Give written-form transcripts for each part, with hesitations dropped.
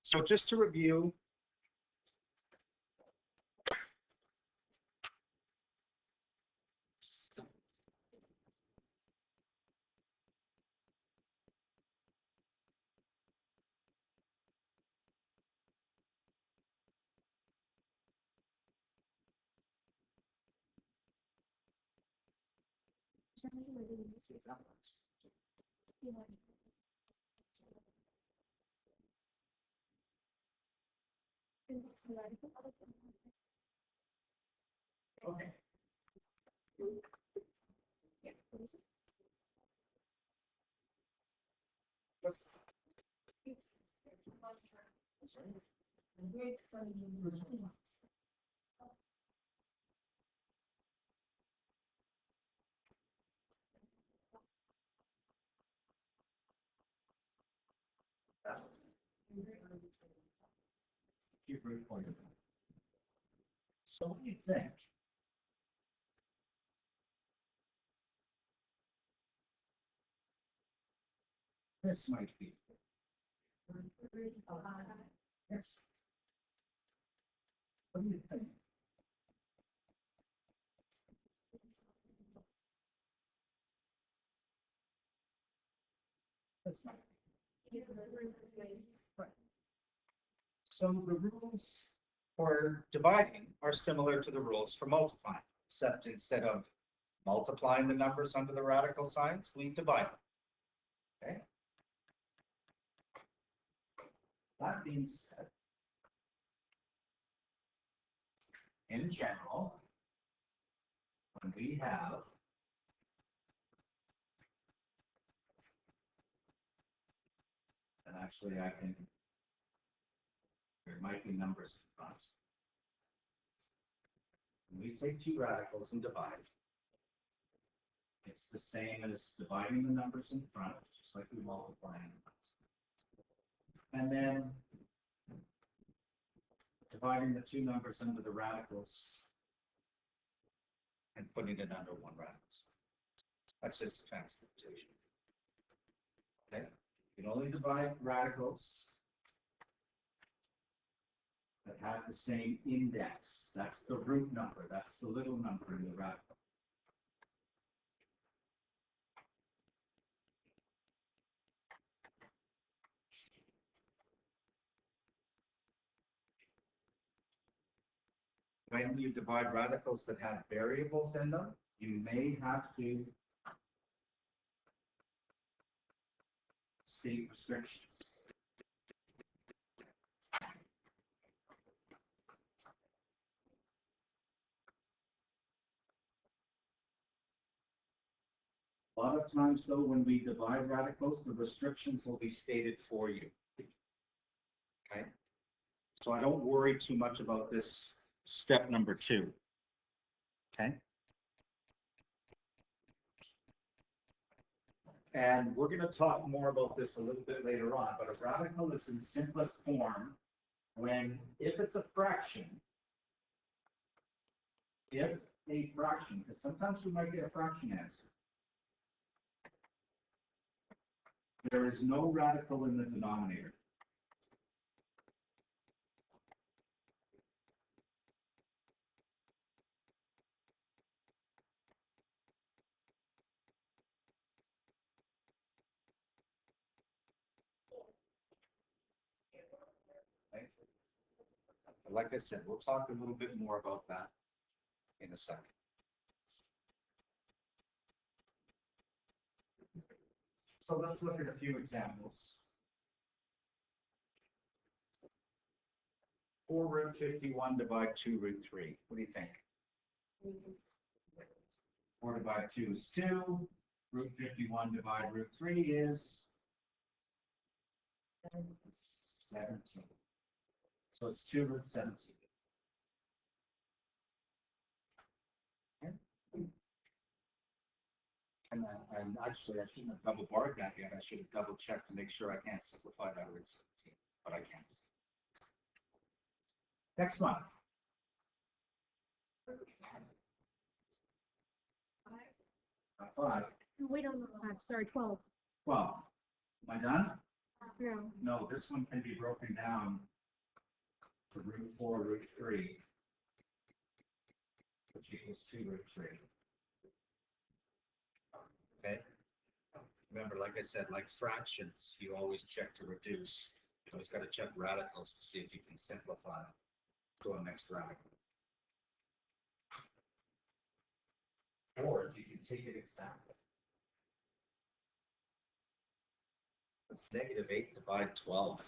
So just to review, okay. Keep recording. So what do you think? This might be. Yes. What do you think? This might be. Right. So the rules for dividing are similar to the rules for multiplying, except instead of multiplying the numbers under the radical signs, we divide them. Okay. That being said, in general, when we have and actually I can, there might be numbers in front. When we take two radicals and divide, it's the same as dividing the numbers in front, just like we multiply them. And then dividing the two numbers under the radicals and putting it under one radicals. That's just a transposition. Okay? You can only divide radicals that have the same index. That's the root number. That's the little number in the radical. When you divide radicals that have variables in them, you may have to state restrictions. A lot of times, though, when we divide radicals, the restrictions will be stated for you. Okay? So I don't worry too much about this step number 2. Okay? And we're going to talk more about this a little bit later on, but a radical is in simplest form when, if it's a fraction, because sometimes we might get a fraction answer. There is no radical in the denominator. Okay? Like I said, we'll talk a little bit more about that in a second. So let's look at a few examples. 4 root 51 divide 2 root 3. What do you think? 4 divided 2 is 2. Root 51 divide root 3 is 17. So it's 2 root 17. And actually, I shouldn't have double barred that yet. I should have double checked to make sure I can't simplify that root 17, but I can't. Next one. 5. Wait on the 5, sorry, 12. 12. Am I done? No. No, this one can be broken down to root 4, root 3, which equals 2 root 3. Okay? Remember, like I said, like fractions, you always check to reduce. You always got to check radicals to see if you can simplify to a next radical. Or you can take it exactly. It's negative 8 divide 12.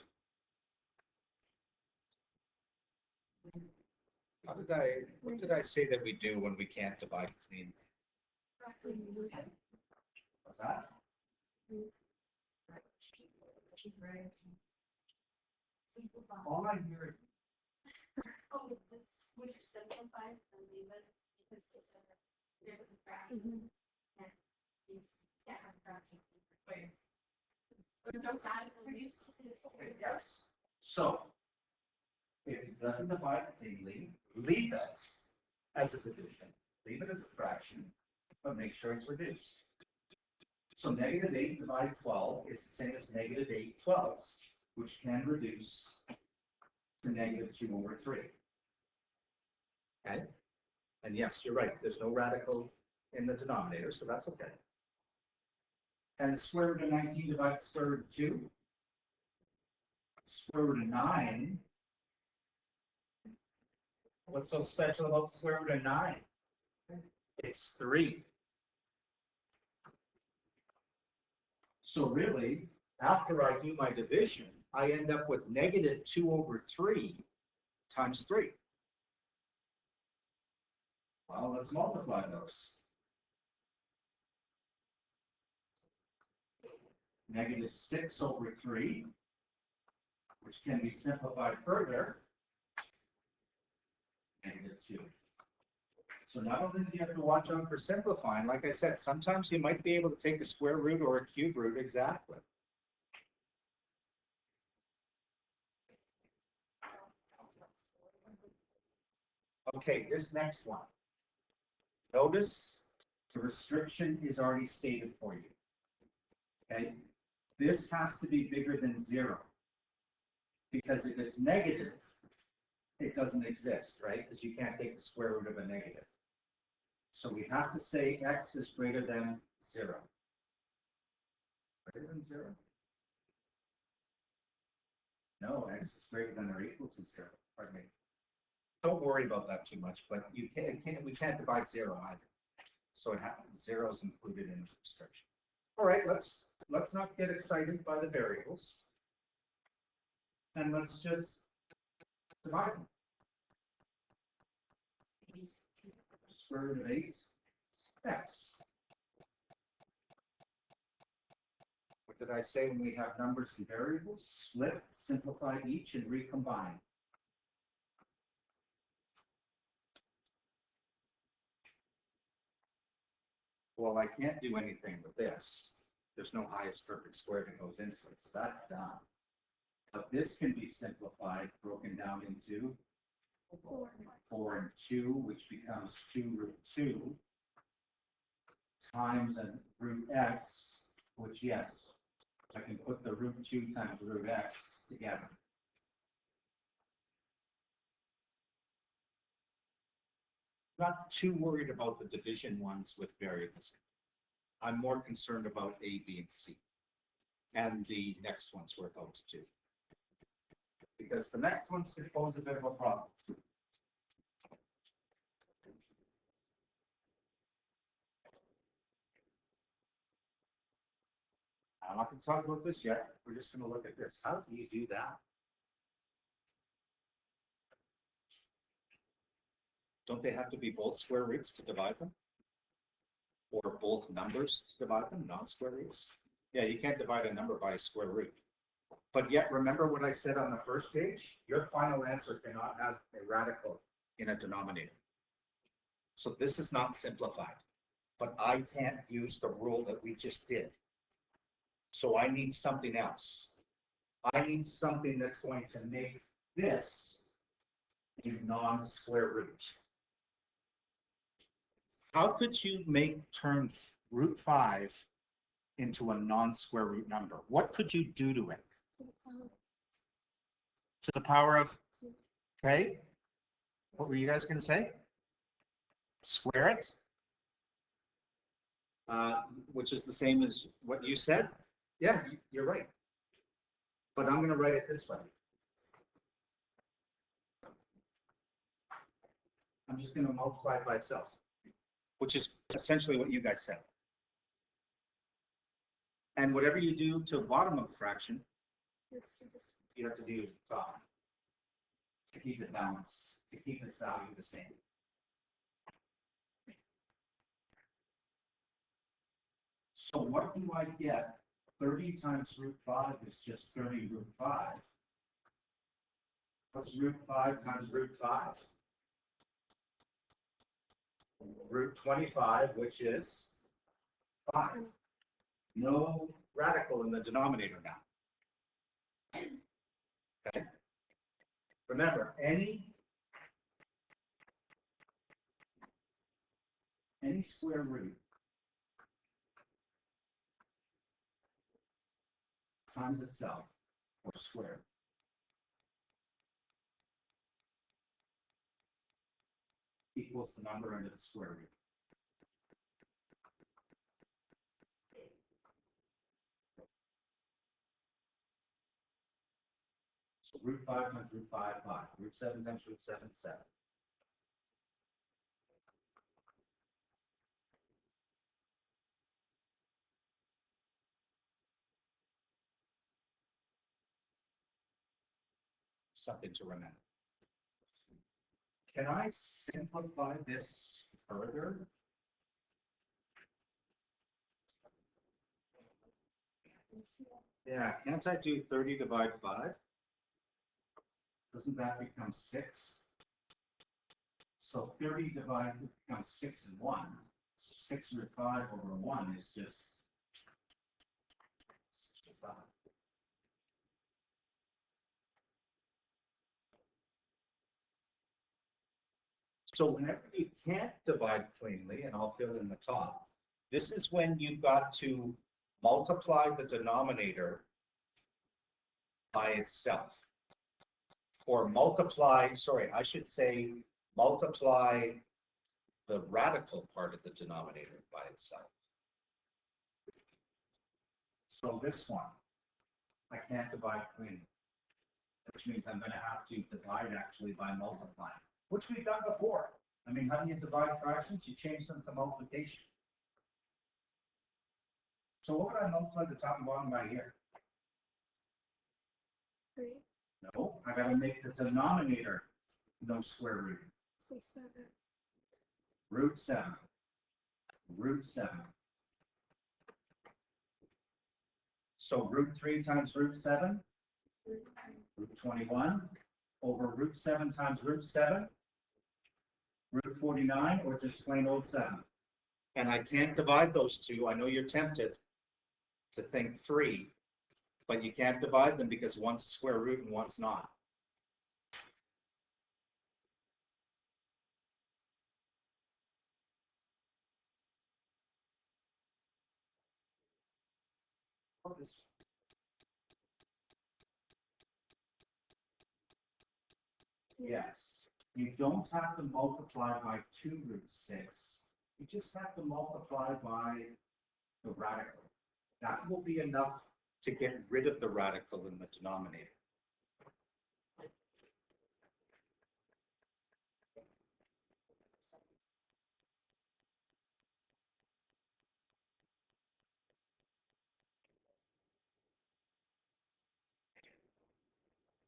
What did I say that we do when we can't divide cleanly? What's that? All I hear. Oh, this, would you simplify and leave it? Because it's there was a fraction. And you can't have fractions. There's no side produced. Okay, yes. So, if it doesn't divide cleanly, leave it as a division. Leave it as a fraction, but make sure it's reduced. So negative 8 divided 12 is the same as negative 8 twelfths, which can reduce to negative 2 over 3. Okay? And yes, you're right. There's no radical in the denominator, so that's okay. And the square root of 19 divided the square root of 2. Square root of 9. What's so special about the square root of 9? It's 3. So really, after I do my division, I end up with negative 2 over 3 times 3. Well, let's multiply those. Negative 6 over 3, which can be simplified further, negative 2. So not only do you have to watch out for simplifying, like I said, sometimes you might be able to take a square root or a cube root exactly. Okay, this next one. Notice the restriction is already stated for you. Okay, this has to be bigger than 0. Because if it's negative, it doesn't exist, right? Because you can't take the square root of a negative. So we have to say x is greater than 0. Greater than 0? No, x is greater than or equal to 0. Pardon me. Don't worry about that too much, but we can't divide 0 either. So it happens 0 is included in the restriction. All right, let's not get excited by the variables. And let's just divide them. Square root of 8, x. What did I say when we have numbers and variables? Split, simplify each, and recombine. Well, I can't do anything with this. There's no highest perfect square that goes into it, so that's done. But this can be simplified, broken down into 4 and 2, which becomes 2 root 2 times and root x, which, yes, I can put the root 2 times root x together. Not too worried about the division ones with variables. I'm more concerned about A, B, and C. And the next ones we're about to do. Because the next ones could pose a bit of a problem. I'm not going to talk about this yet. We're just going to look at this. How do you do that? Don't they have to be both square roots to divide them? Or both numbers to divide them, not square roots? Yeah, you can't divide a number by a square root. But yet, remember what I said on the first page? Your final answer cannot have a radical in a denominator. So this is not simplified. But I can't use the rule that we just did. So I need something else. I need something that's going to make this a non-square root. How could you turn root 5 into a non-square root number? What could you do to it? To the power of, okay? What were you guys gonna say? Square it? Which is the same as what you said? Yeah, you're right. But I'm gonna write it this way. I'm just gonna multiply it by itself, which is essentially what you guys said. And whatever you do to the bottom of a fraction, you have to do top to keep it balanced, to keep its value the same. So what do I get? 30 times root 5 is just 30 root 5. What's root 5 times root 5? Root 25, which is 5. No radical in the denominator now. Okay. Remember, any square root times itself, or square, equals the number under the square root. So root 5 times root 5, 5. Root 7 times root 7, 7. Something to remember. Can I simplify this further? Yeah, can't I do 30 divide 5? Doesn't that become 6? So 30 divided becomes 6 and 1. So 6 root 5 over 1 is just 65. So whenever you can't divide cleanly, and I'll fill in the top, this is when you've got to multiply the denominator by itself. Or multiply, sorry, I should say multiply the radical part of the denominator by itself. So this one, I can't divide cleanly, which means I'm going to have to divide actually by multiplying, which we've done before. I mean, how do you divide fractions? You change them to multiplication. So what would I multiply the top and bottom by here? 3, No, I got to make the denominator no square root. so 7. Root 7. Root 7. So root 3 times root 7, root 21, over root 7 times root 7, root 49, or just plain old 7. And I can't divide those two. I know you're tempted to think 3, but you can't divide them because one's square root and one's not. Yes, you don't have to multiply by 2 root 6. You just have to multiply by the radical. That will be enough to get rid of the radical in the denominator.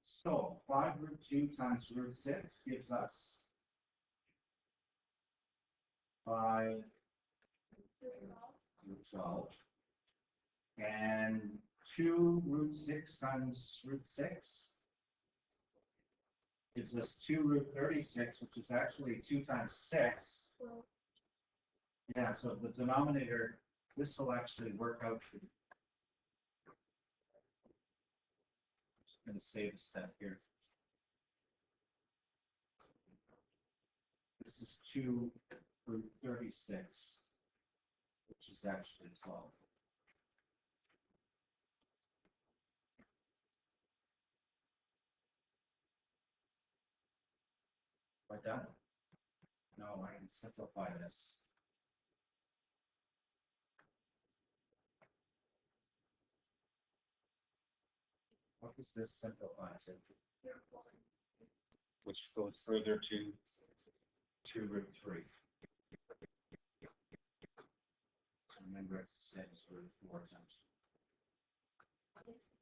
So 5 root 2 times root 6 gives us 5 root 12. And 2 root 6 times root 6 gives us 2 root 36, which is actually 2 times 6. Well, Yeah, so the denominator, this will actually work out. Just going to save a step here. This is 2 root 36, which is actually 12. Am I done? No, I can simplify this. What does this simplify to? Which goes further to 2 root 3. Remember, it's the same as root 4 times.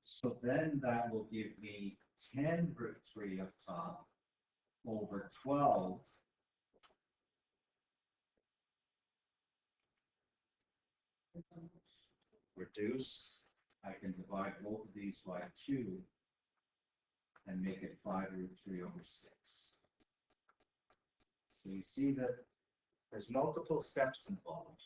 So then that will give me 10 root 3 up top over 12 reduce. I can divide both of these by 2 and make it 5 root 3 over 6. So you see that there's multiple steps involved.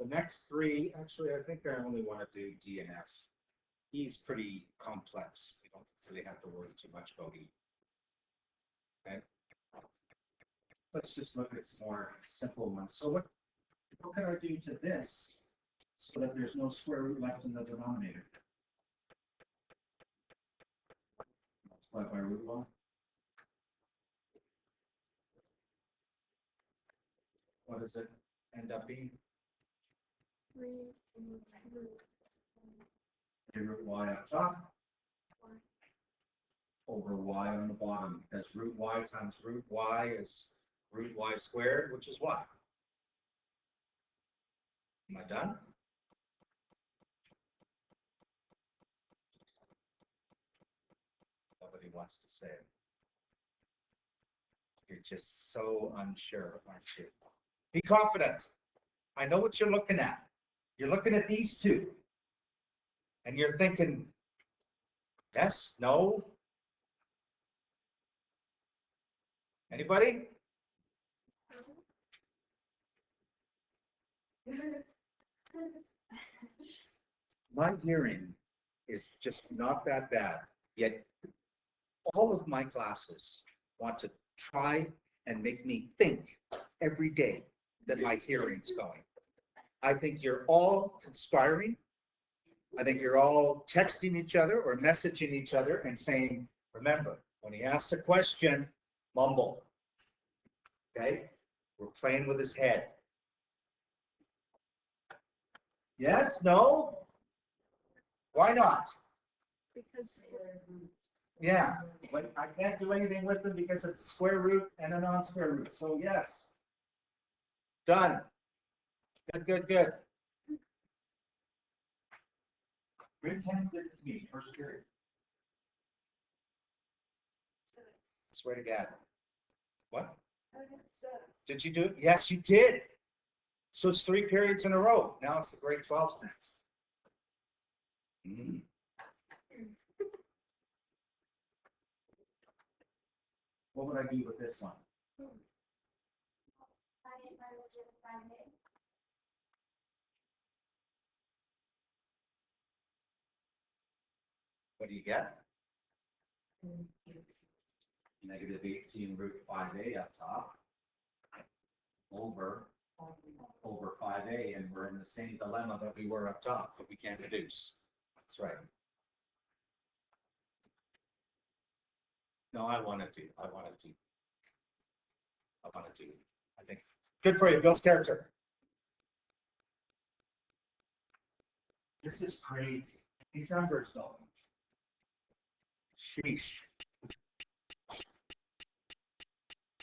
The next 3, actually, I think I only want to do D and F. E's pretty complex. We don't really have to worry too much about E. Okay. Let's just look at some more simple ones. So what can I do to this so that there's no square root left in the denominator? Multiply by root 1. What does it end up being? 3 Root y up top over y on the bottom, because root y times root y is root y squared, which is what? Am I done? Nobody wants to say it. You're just so unsure, aren't you? Be confident. I know what you're looking at. You're looking at these two. And you're thinking, yes, no. Anybody? My hearing is just not that bad, yet all of my classes want to try and make me think every day that my hearing's going. I think you're all conspiring. I think you're all texting each other or messaging each other and saying, remember, when he asks a question, mumble. Okay? We're playing with his head. Yes? No? Why not? because Yeah, but I can't do anything with them because it's a square root and a non-square root. So yes. Done. Good, good, good. Grade 10 did it to me, first period. Swear to God. What? Did you do it? Yes, you did. So it's 3 periods in a row. Now it's the grade 12s next. What would I do with this one? What do you get? Negative 18 root 5a up top over 5a, and we're in the same dilemma that we were up top, but we can't reduce. That's right. No, I wanted to. I think good for you. Builds character. This is crazy. These numbers, though. Sheesh.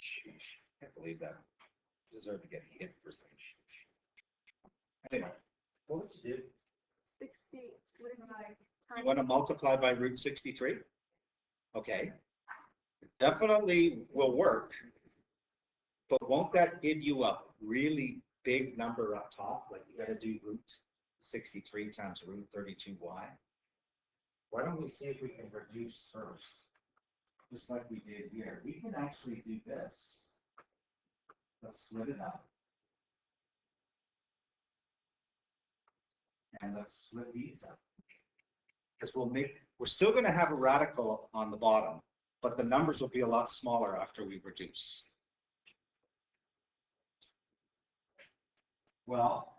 Sheesh. Can't believe that. Deserve to get hit for saying sheesh. Anyway, what would you do? 60. You want to multiply by root 63? Okay. It definitely will work. But won't that give you a really big number up top? Like you got to do root 63 times root 32y. Why don't we see if we can reduce first? Just like we did here. We can actually do this. Let's split it up. And let's split these up. Because we're still going to have a radical on the bottom, but the numbers will be a lot smaller after we reduce. Well,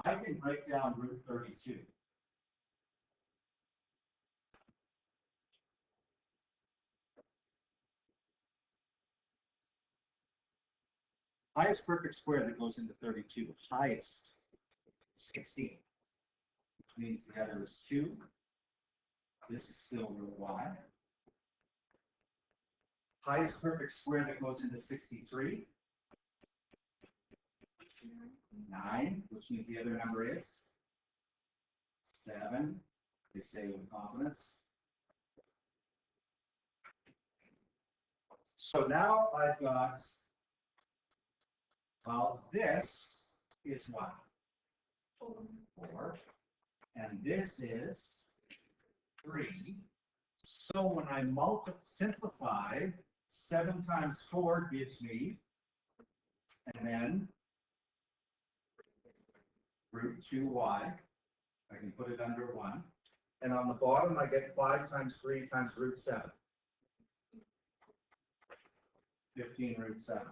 I can break down root 32. Highest perfect square that goes into 32, highest 16, which means the other is 2. This is still root y. Highest perfect square that goes into 63, 9, which means the other number is 7. They say with confidence. So now I've got, well, this is what? 4. And this is 3. So when I simplify, 7 times 4 gives me, and then root 2y. I can put it under 1. And on the bottom, I get 5 times 3 times root 7. 15 root 7.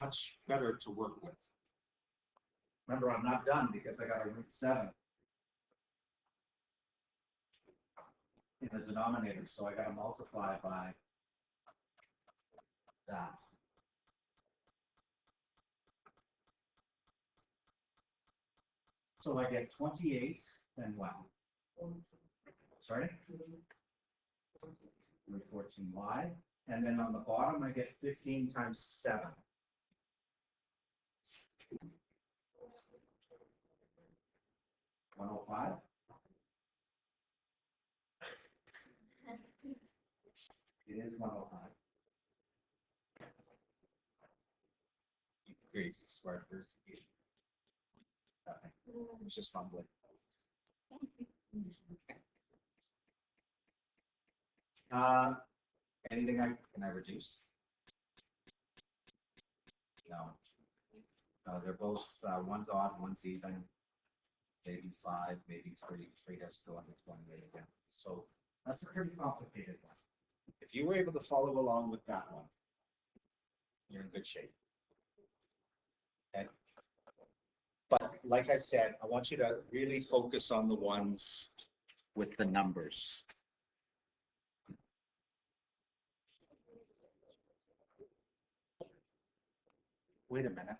Much better to work with. Remember, I'm not done because I got a root 7 in the denominator, so I got to multiply by that. So I get 28 and what? Sorry? Root 14y. And then on the bottom, I get 15 times 7. 105. It is 105. You crazy smart person. It's just fumbling. Anything can I reduce? No. They're both one's odd, one's even. Maybe 5, maybe 3. 3 has to go under 28 again. So that's a pretty complicated one. If you were able to follow along with that one, you're in good shape. Okay. But like I said, I want you to really focus on the ones with the numbers. Wait a minute.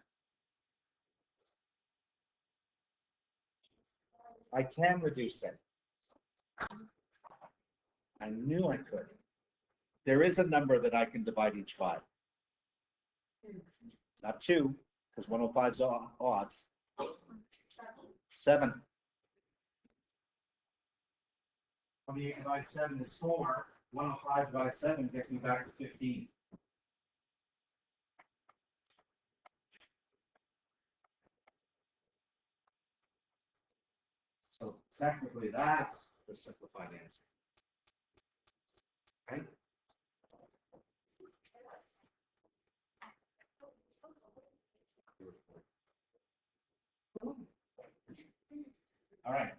I can reduce it. I knew I could. There is a number that I can divide each by. Not 2, because 105 is odd. 7. 28 divided 7 is 4. 105 divided 7 gets me back to 15. So technically, that's the simplified answer. Right? All right.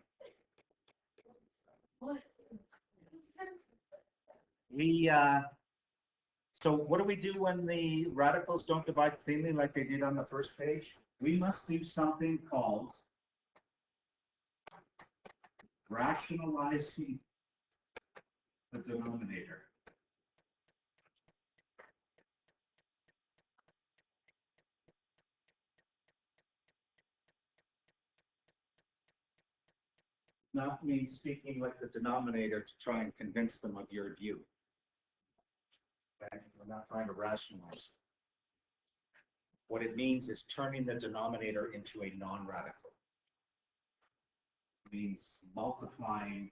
So what do we do when the radicals don't divide cleanly like they did on the first page? We must do something called rationalizing the denominator. Not me speaking like the denominator to try and convince them of your view. Okay? We're not trying to rationalize. What it means is turning the denominator into a non-radical. It means multiplying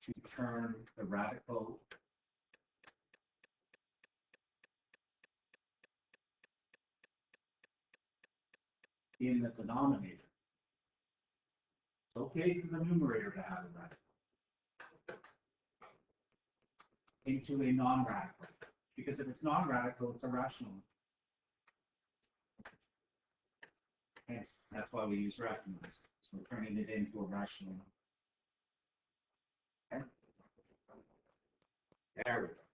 to turn the radical in the denominator. It's okay for the numerator to have a radical into a non-radical, because if it's non-radical, it's a rational. Hence, that's why we use rationalize. So we're turning it into a rational. There we go.